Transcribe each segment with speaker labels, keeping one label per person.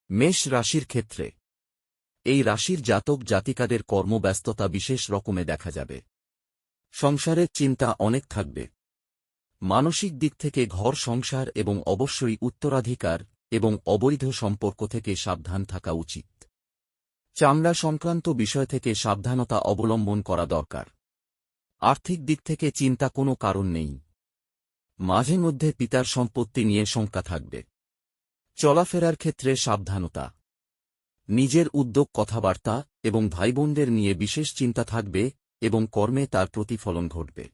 Speaker 1: মেষ রাশির ক্ষেত্রে এই রাশির জাতক জাতিকাদের কর্মব্যস্ততা বিশেষ রকমে দেখা যাবে। সংসারের চিন্তা অনেক থাকবে। মানসিক দিক থেকে ঘর সংসার এবং অবশ্যই উত্তরাধিকার এবং অবৈধ সম্পর্ক থেকে সাবধান থাকা উচিত। চামড়া সংক্রান্ত বিষয় থেকে সাবধানতা অবলম্বন করা দরকার। আর্থিক দিক থেকে চিন্তা কোনো কারণ নেই। মাঝে মধ্যে পিতার সম্পত্তি নিয়ে শঙ্কা থাকবে। চলাফেরার ক্ষেত্রে সাবধানতা। নিজের উদ্যোগ কথাবার্তা এবং ভাইবোনদের নিয়ে বিশেষ চিন্তা থাকবে এবং কর্মে তার প্রতিফলন ঘটবে।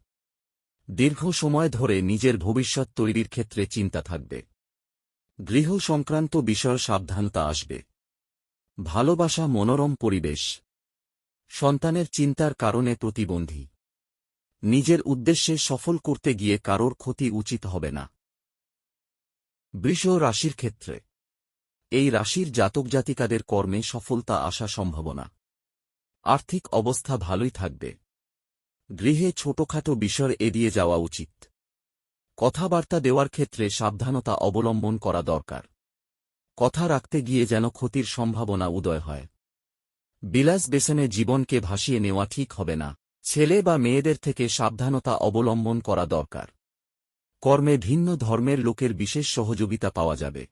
Speaker 1: দীর্ঘ সময় ধরে নিজের ভবিষ্যৎ তৈরির ক্ষেত্রে চিন্তা থাকবে। গৃহ সংক্রান্ত বিষয়ে সাবধানতা আসবে। ভালোবাসা মনোরম পরিবেশ। সন্তানের চিন্তার কারণে প্রতিবন্ধী। নিজের উদ্দেশ্যে সফল করতে গিয়ে কারোর ক্ষতি উচিত হবে না। বৃষ রাশির ক্ষেত্রে এই রাশির জাতক জাতিকাদের কর্মে সফলতা আসা সম্ভাবনা। আর্থিক অবস্থা ভালোই থাকবে। গৃহে ছোটখাটো বিষয় এড়িয়ে যাওয়া উচিত। কথাবার্তা দেওয়ার ক্ষেত্রে সাবধানতা অবলম্বন করা দরকার। কথা রাখতে গিয়ে যেন ক্ষতির সম্ভাবনা উদয় হয়। বিলাস বেসনে জীবনকে ভাসিয়ে নেওয়া ঠিক হবে না। ছেলে বা মেয়েদের থেকে সাবধানতা অবলম্বন করা দরকার। কর্মে ভিন্ন ধর্মের লোকের বিশেষ সহযোগিতা পাওয়া যাবে।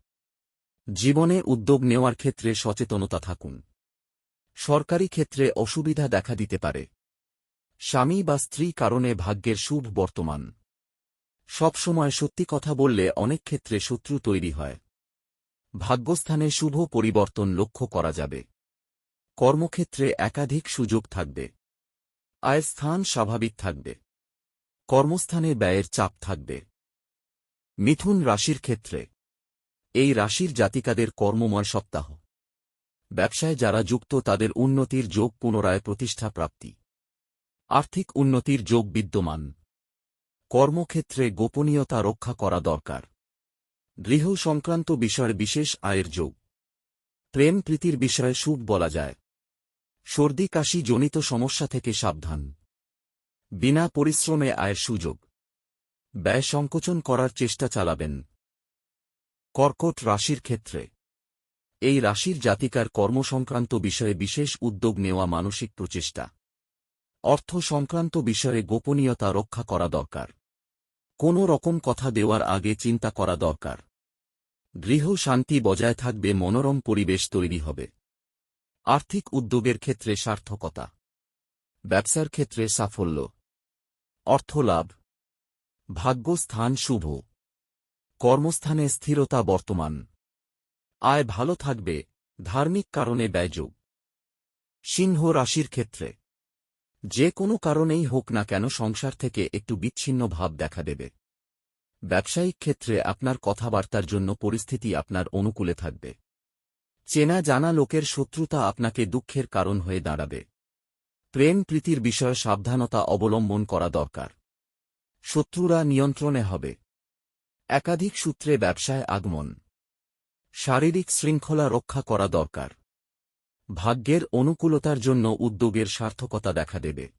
Speaker 1: জীবনে উদ্যোগ নেওয়ার ক্ষেত্রে সচেতনতা থাকুন। সরকারি ক্ষেত্রে অসুবিধা দেখা দিতে পারে। স্বামী বা স্ত্রী কারণে ভাগ্যের শুভ বর্তমান। সবসময় সত্যি কথা বললে অনেক ক্ষেত্রে শত্রু তৈরি হয়। ভাগ্যস্থানে শুভ পরিবর্তন লক্ষ্য করা যাবে। কর্মক্ষেত্রে একাধিক সুযোগ থাকবে। আয়ের স্থান স্বাভাবিক থাকবে। কর্মস্থানে ব্যয়ের চাপ থাকবে। মিথুন রাশির ক্ষেত্রে এই রাশির জাতিকাদের কর্মময় সপ্তাহ। ব্যবসায় যারা যুক্ত তাদের উন্নতির যোগ, পুনরায় প্রতিষ্ঠা প্রাপ্তি। আর্থিক উন্নতির যোগ বিদ্যমান। কর্মক্ষেত্রে গোপনীয়তা রক্ষা করা দরকার। গৃহ সংক্রান্ত বিষয়ে বিশেষ আয়ের যোগ। প্রেম প্রীতির বিষয়ে সুখ বলা যায়। সর্দি কাশি জনিত সমস্যা থেকে সাবধান। বিনা পরিশ্রমে আয়ের সুযোগ। ব্যয় সংকোচন করার চেষ্টা চালাবেন। কর্কট রাশির ক্ষেত্রে এই রাশির জাতিকার কর্মসংক্রান্ত বিষয়ে বিশেষ উদ্যোগ নেওয়া মানসিক প্রচেষ্টা। অর্থ সংক্রান্ত বিষয়ে গোপনীয়তা রক্ষা করা দরকার। কোনো রকম কথা দেওয়ার আগে চিন্তা করা দরকার। গৃহ শান্তি বজায় থাকবে, মনোরম পরিবেশ তৈরি হবে। আর্থিক উদ্যোগের ক্ষেত্রে সার্থকতা। ব্যবসার ক্ষেত্রে সাফল্য। অর্থলাভ। ভাগ্যস্থান শুভ। কর্মস্থানে স্থিরতা বর্তমান। আয় ভালো থাকবে, ধার্মিক কারণে ব্যয়যোগ। সিংহ রাশির ক্ষেত্রে যে কোনো কারণেই হোক না কেন সংসার থেকে একটু বিচ্ছিন্ন ভাব দেখা দেবে। ব্যবসায়িক ক্ষেত্রে আপনার কথাবার্তার জন্য পরিস্থিতি আপনার অনুকূলে থাকবে। চেনা জানা লোকের শত্রুতা আপনাকে দুঃখের কারণ হয়ে দাঁড়াবে। প্রেম প্রীতির বিষয়ে সাবধানতা অবলম্বন করা দরকার। শত্রুরা নিয়ন্ত্রণে হবে। একাধিক সূত্রে ব্যবসায় আগমন। শারীরিক শৃঙ্খলা রক্ষা করা দরকার। ভাগ্যের অনুকূলতার জন্য উদ্যোগের সার্থকতা দেখা দেবে।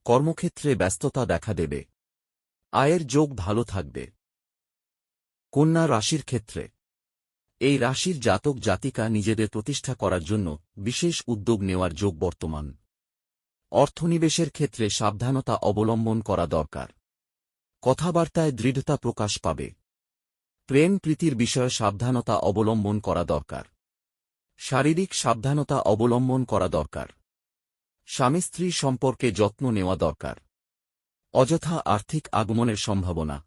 Speaker 1: কর্মক্ষেত্রে ব্যস্ততা দেখা দেবে। আয়ের যোগ ভালো থাকবে। কন্যা রাশির ক্ষেত্রে এই রাশির জাতক জাতিকা নিজেদের প্রতিষ্ঠা করার জন্য বিশেষ উদ্যোগ নেওয়ার যোগ বর্তমান। অর্থনিবেশের ক্ষেত্রে সাবধানতা অবলম্বন করা দরকার। কথাবার্তায় দৃঢ়তা প্রকাশ পাবে। প্রেম প্রীতির বিষয়ে সাবধানতা অবলম্বন করা দরকার। শারীরিক সাবধানতা অবলম্বন করা দরকার। স্বামী স্ত্রী সম্পর্কে যত্ন নেওয়া দরকার। অযথা আর্থিক আগমনের সম্ভাবনা।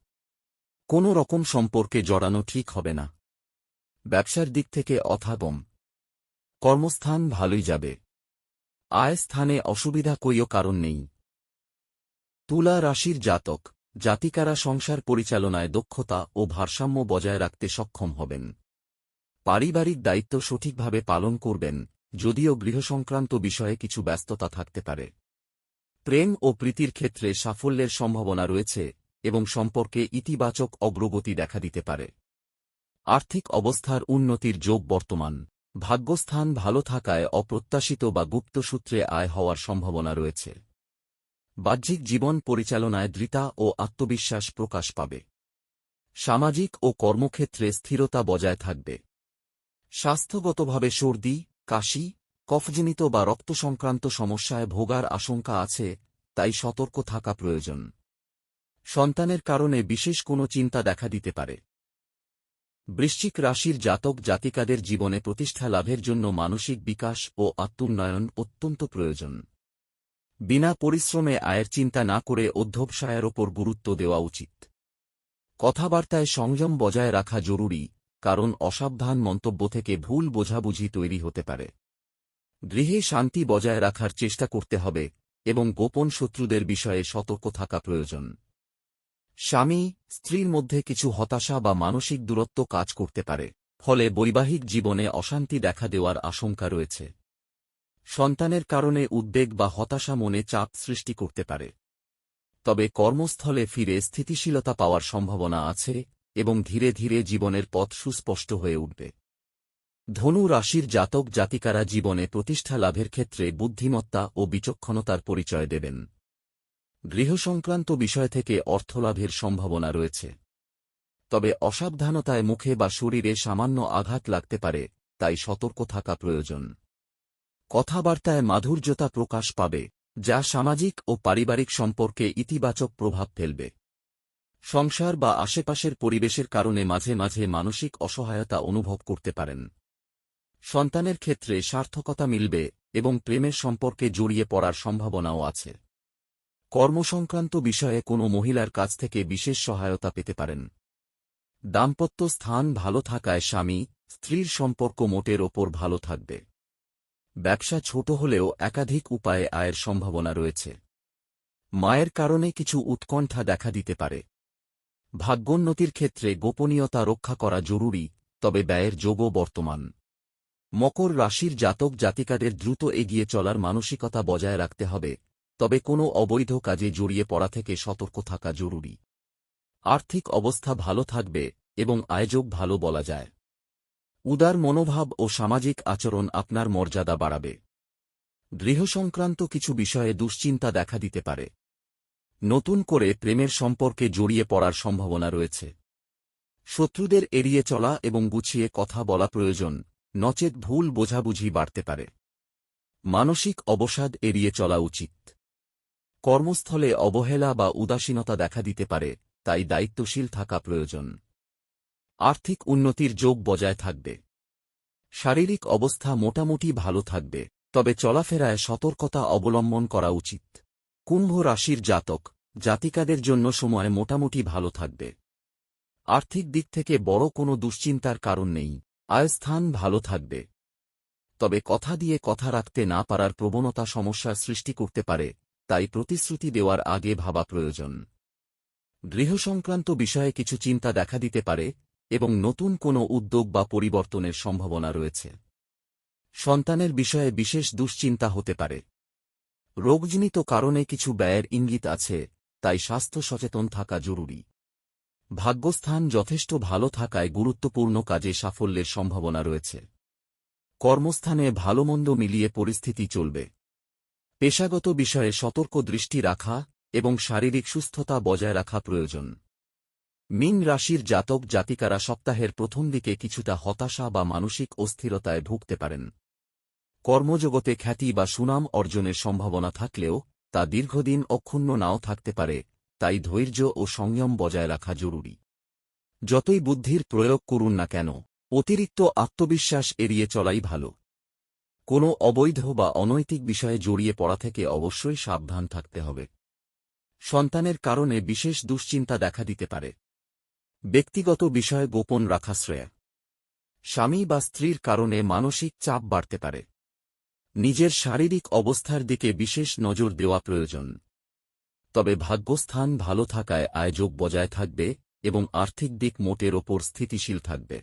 Speaker 1: কোনো রকম সম্পর্কে জড়ানো ঠিক হবে না। ব্যবসার দিক থেকে অথাগম। কর্মস্থান ভালোই যাবে। আয় স্থানে অসুবিধা কোইও কারণ নেই। তুলা রাশির জাতক জাতিকারা সংসার পরিচালনায় দক্ষতা ও ভারসাম্য বজায় রাখতে সক্ষম হবেন। পারিবারিক দায়িত্ব সঠিকভাবে পালন করবেন, যদিও গৃহসংক্রান্ত বিষয়ে কিছু ব্যস্ততা থাকতে পারে। প্রেম ও প্রীতির ক্ষেত্রে সাফল্যের সম্ভাবনা রয়েছে এবং সম্পর্কে ইতিবাচক অগ্রগতি দেখা দিতে পারে। আর্থিক অবস্থার উন্নতির যোগ বর্তমান। ভাগ্যস্থান ভালো থাকায় অপ্রত্যাশিত বা গুপ্ত সূত্রে আয় হওয়ার সম্ভাবনা রয়েছে। বাহ্যিক জীবন পরিচালনায় দৃঢ়তা ও আত্মবিশ্বাস প্রকাশ পাবে। সামাজিক ও কর্মক্ষেত্রে স্থিরতা বজায় থাকবে। স্বাস্থ্যগতভাবে সর্দি, কাশি, কফজনিত বা রক্ত সংক্রান্ত সমস্যায় ভোগার আশঙ্কা আছে, তাই সতর্ক থাকা প্রয়োজন। সন্তানের কারণে বিশেষ কোনো চিন্তা দেখা দিতে পারে। বৃশ্চিক রাশির জাতক জাতিকাদের জীবনে প্রতিষ্ঠা লাভের জন্য মানসিক বিকাশ ও আত্মোন্নয়ন অত্যন্ত প্রয়োজন। বিনা পরিশ্রমে আয়ের চিন্তা না করে অধ্যবসায়ের ওপর গুরুত্ব দেওয়া উচিত। কথাবার্তায় সংযম বজায় রাখা জরুরি, কারণ অসাবধান মন্তব্য থেকে ভুল বোঝাবুঝি তৈরি হতে পারে। গৃহে শান্তি বজায় রাখার চেষ্টা করতে হবে এবং গোপন শত্রুদের বিষয়ে সতর্ক থাকা প্রয়োজন। স্বামী স্ত্রীর মধ্যে কিছু হতাশা বা মানসিক দূরত্ব কাজ করতে পারে, ফলে বৈবাহিক জীবনে অশান্তি দেখা দেওয়ার আশঙ্কা রয়েছে। সন্তানের কারণে উদ্বেগ বা হতাশা মনে চাপ সৃষ্টি করতে পারে। তবে কর্মস্থলে ফিরে স্থিতিশীলতা পাওয়ার সম্ভাবনা আছে এবং ধীরে ধীরে জীবনের পথ সুস্পষ্ট হয়ে উঠবে। ধনু রাশির জাতক জাতিকারা জীবনে প্রতিষ্ঠা লাভের ক্ষেত্রে বুদ্ধিমত্তা ও বিচক্ষণতার পরিচয় দেবেন। গৃহসংক্রান্ত বিষয় থেকে অর্থলাভের সম্ভাবনা রয়েছে। তবে অসাবধানতায় মুখে বা শরীরে সামান্য আঘাত লাগতে পারে, তাই সতর্ক থাকা প্রয়োজন। কথাবার্তায় মাধুর্যতা প্রকাশ পাবে, যা সামাজিক ও পারিবারিক সম্পর্কে ইতিবাচক প্রভাব ফেলবে। সংসার বা আশেপাশের পরিবেশের কারণে মাঝে মাঝে মানসিক অসহায়তা অনুভব করতে পারেন। সন্তানের ক্ষেত্রে সার্থকতা মিলবে এবং প্রেমের সম্পর্কে জড়িয়ে পড়ার সম্ভাবনাও আছে। কর্মসংক্রান্ত বিষয়ে কোনো মহিলার কাছ থেকে বিশেষ সহায়তা পেতে পারেন। দাম্পত্য স্থান ভালো থাকায় স্বামী স্ত্রীর সম্পর্ক মোটের ওপর ভালো থাকবে। ব্যবসা ছোট হলেও একাধিক উপায়ে আয়ের সম্ভাবনা রয়েছে। মায়ের কারণে কিছু উৎকণ্ঠা দেখা দিতে পারে। ভাগ্যোন্নতির ক্ষেত্রে গোপনীয়তা রক্ষা করা জরুরি, তবে ব্যয়ের যোগও বর্তমান। মকর রাশির জাতক জাতিকাদের দ্রুত এগিয়ে চলার মানসিকতা বজায় রাখতে হবে, তবে কোনো অবৈধ কাজে জড়িয়ে পড়া থেকে সতর্ক থাকা জরুরি। আর্থিক অবস্থা ভালো থাকবে এবং আয়যোগ ভালো বলা যায়। উদার মনোভাব ও সামাজিক আচরণ আপনার মর্যাদা বাড়াবে। গৃহসংক্রান্ত কিছু বিষয়ে দুশ্চিন্তা দেখা দিতে পারে। নতুন করে প্রেমের সম্পর্কে জড়িয়ে পড়ার সম্ভাবনা রয়েছে। শত্রুদের এড়িয়ে চলা এবং গুছিয়ে কথা বলা প্রয়োজন, নচেৎ ভুল বোঝাবুঝি বাড়তে পারে। মানসিক অবসাদ এড়িয়ে চলা উচিত। কর্মস্থলে অবহেলা বা উদাসীনতা দেখা দিতে পারে, তাই দায়িত্বশীল থাকা প্রয়োজন। আর্থিক উন্নতির যোগ বজায় থাকবে। শারীরিক অবস্থা মোটামুটি ভালো থাকবে, তবে চলাফেরায় সতর্কতা অবলম্বন করা উচিত। কুম্ভ রাশির জাতক জাতিকাদের জন্য সময় মোটামুটি ভালো থাকবে। আর্থিক দিক থেকে বড় কোনো দুশ্চিন্তার কারণ নেই। আয়স্থান ভালো থাকবে। তবে কথা দিয়ে কথা রাখতে না পারার প্রবণতা সমস্যার সৃষ্টি করতে পারে, তাই প্রতিশ্রুতি দেওয়ার আগে ভাবা প্রয়োজন। গৃহসংক্রান্ত বিষয়ে কিছু চিন্তা দেখা দিতে পারে এবং নতুন কোনো উদ্যোগ বা পরিবর্তনের সম্ভাবনা রয়েছে। সন্তানের বিষয়ে বিশেষ দুশ্চিন্তা হতে পারে। রোগজনিত কারণে কিছু ব্যয়ের ইঙ্গিত আছে, তাই স্বাস্থ্য সচেতন থাকা জরুরি। ভাগ্যস্থান যথেষ্ট ভালো থাকায় গুরুত্বপূর্ণ কাজে সাফল্যের সম্ভাবনা রয়েছে। কর্মস্থানে ভালোমন্দ মিলিয়ে পরিস্থিতি চলবে। পেশাগত বিষয়ে সতর্ক দৃষ্টি রাখা এবং শারীরিক সুস্থতা বজায় রাখা প্রয়োজন। মীন রাশির জাতক জাতিকারা সপ্তাহের প্রথম দিকে কিছুটা হতাশা বা মানসিক অস্থিরতায় ভুগতে পারেন। কর্মজগতে খ্যাতি বা সুনাম অর্জনের সম্ভাবনা থাকলেও তা দীর্ঘদিন অক্ষুণ্ণ নাও থাকতে পারে, তাই ধৈর্য ও সংযম বজায় রাখা জরুরি। যতই বুদ্ধির প্রয়োগ করুন না কেন, অতিরিক্ত আত্মবিশ্বাস এড়িয়ে চলাই ভালো। কোনো অবৈধ বা অনৈতিক বিষয়ে জড়িয়ে পড়া থেকে অবশ্যই সাবধান থাকতে হবে। সন্তানের কারণে বিশেষ দুশ্চিন্তা দেখা দিতে পারে। ব্যক্তিগত বিষয় গোপন রাখা শ্রেয়। স্বামী বা স্ত্রীর কারণে মানসিক চাপ বাড়তে পারে। নিজের শারীরিক অবস্থার দিকে বিশেষ নজর দেওয়া প্রয়োজন। তবে ভাগ্যস্থান ভালো থাকায় আয়যোগ বজায় থাকবে এবং আর্থিক দিক মোটের ওপর স্থিতিশীল থাকবে।